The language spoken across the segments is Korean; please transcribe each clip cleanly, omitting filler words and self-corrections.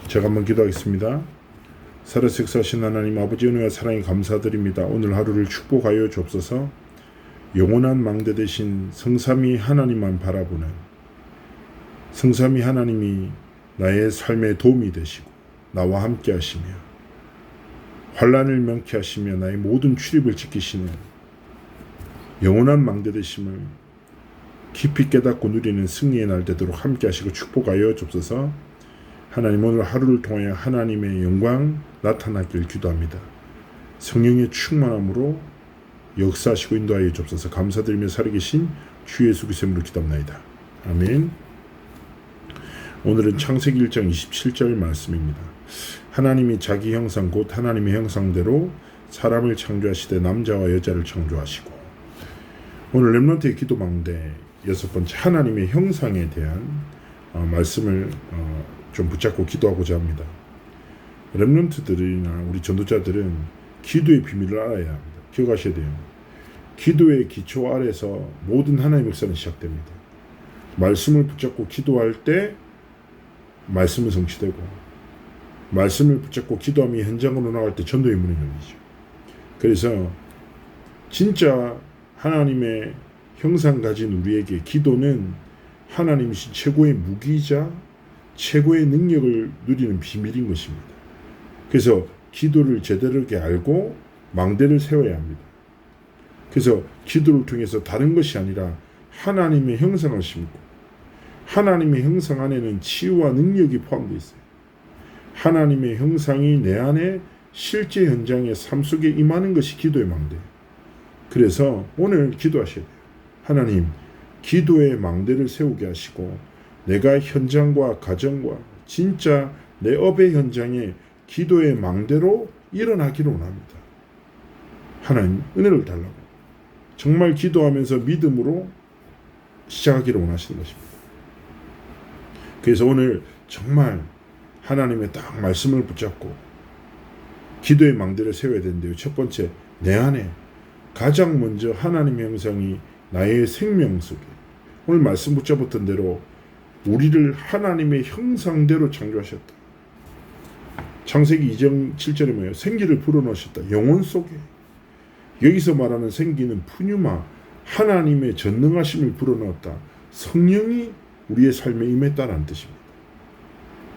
제가 한번 기도하겠습니다. 살아서 역사하신 하나님 아버지 은혜와 사랑에 감사드립니다. 오늘 하루를 축복하여 주옵소서. 영원한 망대 되신 성삼위 하나님만 바라보는 성삼위 하나님이 나의 삶에 도움이 되시고 나와 함께 하시며 환난을 명쾌하시며 나의 모든 출입을 지키시는 영원한 망대 되심을 깊이 깨닫고 누리는 승리의 날 되도록 함께 하시고 축복하여 주옵소서. 하나님 오늘 하루를 통하여 하나님의 영광 나타나길 기도합니다. 성령의 충만함으로 역사하시고 인도하여 주옵소서. 감사드리며 살아계신 주 예수 그리스도의 이름으로 기도합나이다. 아멘. 오늘은 창세기 1장 27절 말씀입니다. 하나님이 자기 형상 곧 하나님의 형상대로 사람을 창조하시되 남자와 여자를 창조하시고, 오늘 렘넌트의 기도망대 6번째 하나님의 형상에 대한 말씀을 좀 붙잡고 기도하고자 합니다. 렘넌트들이나 우리 전도자들은 기도의 비밀을 알아야 합니다. 기억하셔야 돼요. 기도의 기초 아래서 모든 하나님의 역사는 시작됩니다. 말씀을 붙잡고 기도할 때 말씀은 성취되고, 말씀을 붙잡고 기도하며 현장으로 나갈 때 전도의 문이 열리죠. 그래서 진짜 하나님의 형상 가진 우리에게 기도는 하나님이신 최고의 무기이자 최고의 능력을 누리는 비밀인 것입니다. 그래서 기도를 제대로 알고 망대를 세워야 합니다. 그래서 기도를 통해서 다른 것이 아니라 하나님의 형상을 심고, 하나님의 형상 안에는 치유와 능력이 포함되어 있어요. 하나님의 형상이 내 안에 실제 현장의 삶 속에 임하는 것이 기도의 망대예요. 그래서 오늘 기도하셔야 돼요. 하나님, 기도의 망대를 세우게 하시고 내가 현장과 가정과 진짜 내 업의 현장에 기도의 망대로 일어나기를 원합니다. 하나님, 은혜를 달라고 정말 기도하면서 믿음으로 시작하기를 원하시는 것입니다. 그래서 오늘 정말 하나님의 딱 말씀을 붙잡고 기도의 망대를 세워야 되는데요. 첫 번째, 내 안에 가장 먼저 하나님의 형상이 나의 생명 속에, 오늘 말씀 붙잡았던 대로 우리를 하나님의 형상대로 창조하셨다. 창세기 2장 7절에 뭐예요? 생기를 불어넣으셨다. 영혼 속에. 여기서 말하는 생기는 푸뉴마, 하나님의 전능하심을 불어넣었다. 성령이 우리의 삶에 임했다는 뜻입니다.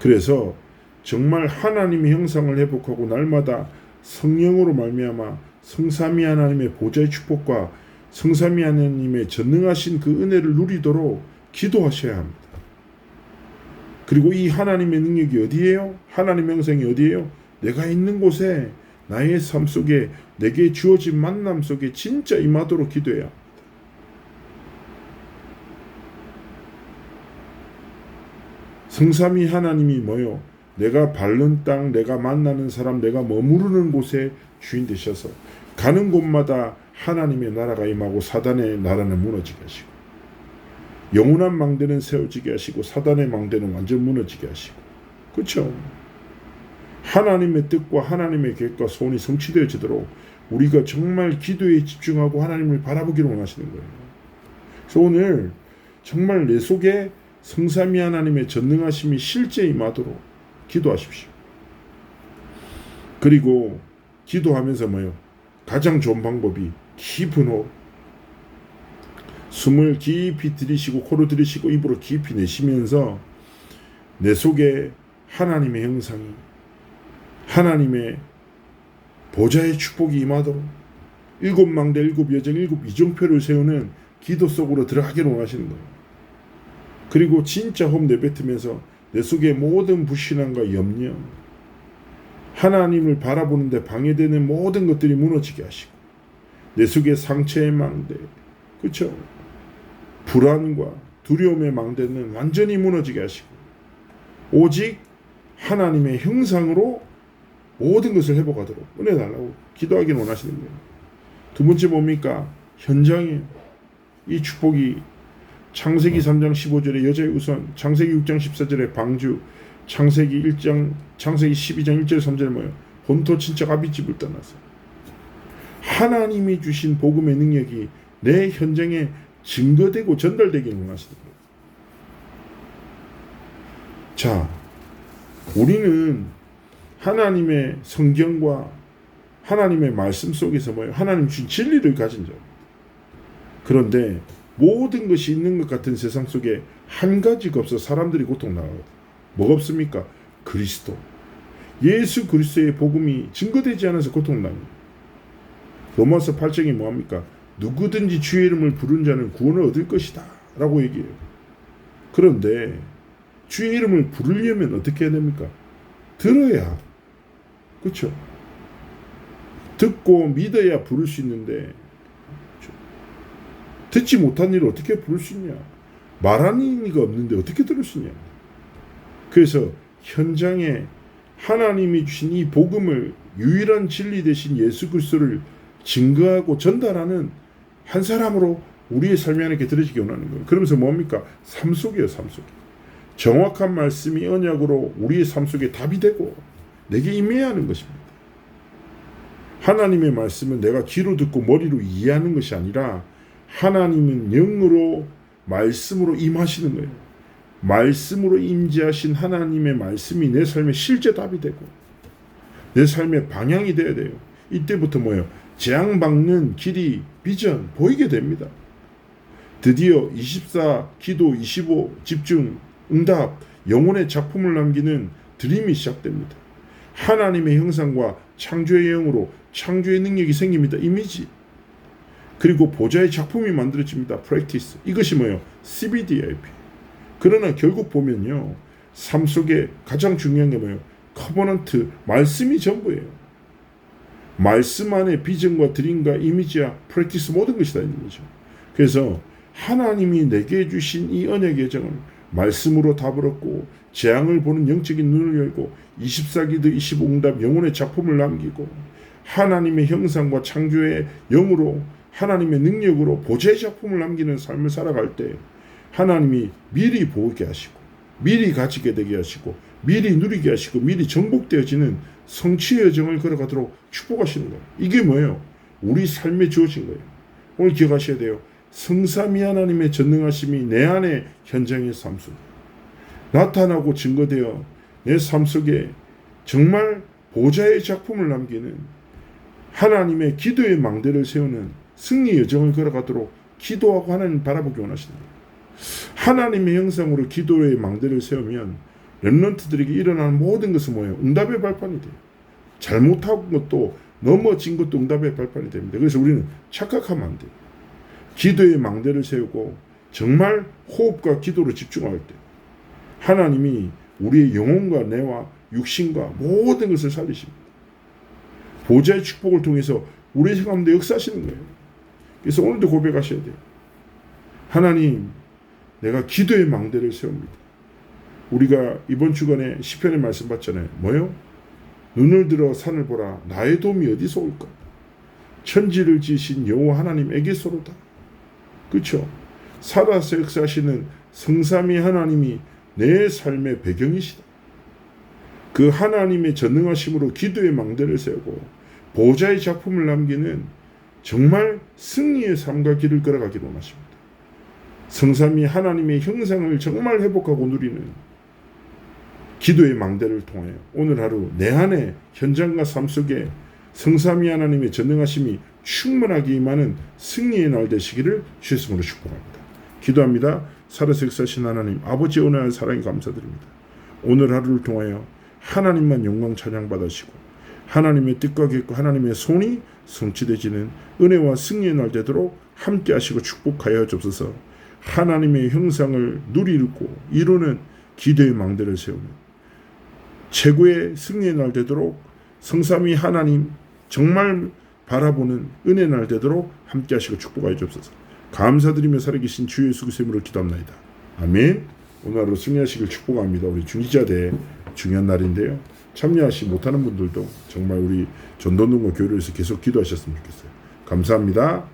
그래서 정말 하나님의 형상을 회복하고 날마다 성령으로 말미암아 성삼위 하나님의 보좌의 축복과 성삼위 하나님의 전능하신 그 은혜를 누리도록 기도하셔야 합니다. 그리고 이 하나님의 능력이 어디예요? 하나님의 형상이 어디예요? 내가 있는 곳에, 나의 삶 속에, 내게 주어진 만남 속에 진짜 임하도록 기도해야 합니다. 성삼위 하나님이 뭐요? 내가 밟는 땅, 내가 만나는 사람, 내가 머무르는 곳에 주인 되셔서 가는 곳마다 하나님의 나라가 임하고 사단의 나라는 무너지게 하시고, 영원한 망대는 세워지게 하시고 사단의 망대는 완전 무너지게 하시고, 그렇죠? 하나님의 뜻과 하나님의 계획과 소원이 성취되어지도록 우리가 정말 기도에 집중하고 하나님을 바라보기를 원하시는 거예요. 그래서 오늘 정말 내 속에 성삼위 하나님의 전능하심이 실제 임하도록 기도하십시오. 그리고 기도하면서 뭐요? 가장 좋은 방법이 깊은 호흡. 숨을 깊이 들이쉬고 코로 들이쉬고 입으로 깊이 내쉬면서 내 속에 하나님의 형상이, 하나님의 보좌의 축복이 임하도록 7망대 7여정 7이정표를 세우는 기도 속으로 들어가기를 원하시는 거예요. 그리고 진짜 호흡 내뱉으면서 내 속에 모든 불신앙과 염려, 하나님을 바라보는데 방해되는 모든 것들이 무너지게 하시고, 내 속에 상처의 망대, 그렇죠? 불안과 두려움의 망대는 완전히 무너지게 하시고, 오직 하나님의 형상으로 모든 것을 회복하도록 은혜 달라고 기도하기를 원하시는 거예요. 두 번째 뭡니까? 현장이에요. 이 축복이 창세기 3장 15절에 여자의 우선, 창세기 6장 14절에 방주, 창세기 12장 1절 3절에 뭐예요? 본토 친척 아비집을 떠나서 하나님이 주신 복음의 능력이 내 현장에 증거되고 전달되기를 원하시는 거예요. 자, 우리는 하나님의 성경과 하나님의 말씀 속에서 뭐예요? 하나님 주신 진리를 가진 자. 그런데 모든 것이 있는 것 같은 세상 속에 한 가지가 없어 사람들이 고통당하거든. 뭐가 없습니까? 그리스도. 예수 그리스도의 복음이 증거되지 않아서 고통당합니다. 로마서 8장이 뭐합니까? 누구든지 주의 이름을 부른 자는 구원을 얻을 것이다 라고 얘기해요. 그런데 주의 이름을 부르려면 어떻게 해야 됩니까? 들어야. 그렇죠? 듣고 믿어야 부를 수 있는데 듣지 못한 일을 어떻게 부를 수 있냐? 말하는 이가 없는데 어떻게 들을 수 있냐? 그래서 현장에 하나님이 주신 이 복음을 유일한 진리 되신 예수 그리스도를 증거하고 전달하는 한 사람으로 우리의 삶이 하나님께 드려지기 원하는 거예요. 그러면서 뭡니까? 삶 속이에요. 삶 속에. 정확한 말씀이 언약으로 우리의 삶 속에 답이 되고 내게 임해야 하는 것입니다. 하나님의 말씀은 내가 귀로 듣고 머리로 이해하는 것이 아니라 하나님은 영으로 말씀으로 임하시는 거예요. 말씀으로 임재하신 하나님의 말씀이 내 삶의 실제 답이 되고 내 삶의 방향이 되어야 돼요. 이때부터 뭐예요? 재앙받는 길이 비전 보이게 됩니다. 드디어 24 기도 25 집중 응답 영혼의 작품을 남기는 드림이 시작됩니다. 하나님의 형상과 창조의 영으로 창조의 능력이 생깁니다. 이미지. 그리고 보좌의 작품이 만들어집니다. 프랙티스. 이것이 뭐예요? CBDIP. 그러나 결국 보면요. 삶 속에 가장 중요한 게 뭐예요? 커버넌트. 말씀이 전부예요. 말씀 안에 비전과 드림과 이미지와 프랙티스 모든 것이 다 있는 거죠. 그래서 하나님이 내게 주신 이 언약의 여정을 말씀으로 답을 얻고 재앙을 보는 영적인 눈을 열고 24기도 25응답 영혼의 작품을 남기고 하나님의 형상과 창조의 영으로 하나님의 능력으로 보좌의 작품을 남기는 삶을 살아갈 때 하나님이 미리 보게 하시고 미리 가지게 되게 하시고 미리 누리게 하시고 미리 정복되어지는 성취의 여정을 걸어가도록 축복하시는 거예요. 이게 뭐예요? 우리 삶에 주어진 거예요. 오늘 기억하셔야 돼요. 성삼위 하나님의 전능하심이 내 안에 현장의 삶 속에 나타나고 증거되어 내 삶 속에 정말 보좌의 작품을 남기는 하나님의 기도의 망대를 세우는 승리 여정을 걸어가도록 기도하고 하나님 바라보기 원하십니다. 하나님의 형상으로 기도의 망대를 세우면 렘넌트들에게 일어나는 모든 것은 뭐예요? 응답의 발판이 돼요. 잘못한 것도 넘어진 것도 응답의 발판이 됩니다. 그래서 우리는 착각하면 안 돼요. 기도의 망대를 세우고 정말 호흡과 기도로 집중할 때 하나님이 우리의 영혼과 뇌와 육신과 모든 것을 살리십니다. 보좌의 축복을 통해서 우리 가운데 역사하시는 거예요. 그래서 오늘도 고백하셔야 돼요. 하나님, 내가 기도의 망대를 세웁니다. 우리가 이번 주간에 시편의 말씀 봤잖아요. 뭐요? 눈을 들어 산을 보라. 나의 도움이 어디서 올까? 천지를 지으신 여호와 하나님에게서로다. 그렇죠? 살아서 역사하시는 성삼위 하나님이 내 삶의 배경이시다. 그 하나님의 전능하심으로 기도의 망대를 세우고 보좌의 작품을 남기는 정말 승리의 삶과 길을 걸어가기를 원하십니다. 성삼위 하나님의 형상을 정말 회복하고 누리는 기도의 망대를 통하여 오늘 하루 내 안에 현장과 삶 속에 성삼위 하나님의 전능하심이 충만하게 임하는 승리의 날 되시기를 주의 이름으로 축복합니다. 기도합니다. 살아서 역사하신 하나님 아버지의 은혜와 사랑에 감사드립니다. 오늘 하루를 통하여 하나님만 영광 찬양 받으시고 하나님의 뜻과 계획과 하나님의 손이 성취되지는 은혜와 승리의 날 되도록 함께 하시고 축복하여 주옵소서. 하나님의 형상을 누리고 이루는 기도의 망대를 세우는 최고의 승리의 날 되도록 성삼위 하나님 정말 바라보는 은혜의 날 되도록 함께 하시고 축복하여 주옵소서. 감사드리며 살아계신 주 예수 그리스도의 이름으로 기도합니다. 아멘. 오늘 하루 승리하시길 축복합니다. 우리 중지자대 중요한 날인데요. 참여하시 못하는 분들도 정말 우리 전도동과 교회에서 계속 기도하셨으면 좋겠어요. 감사합니다.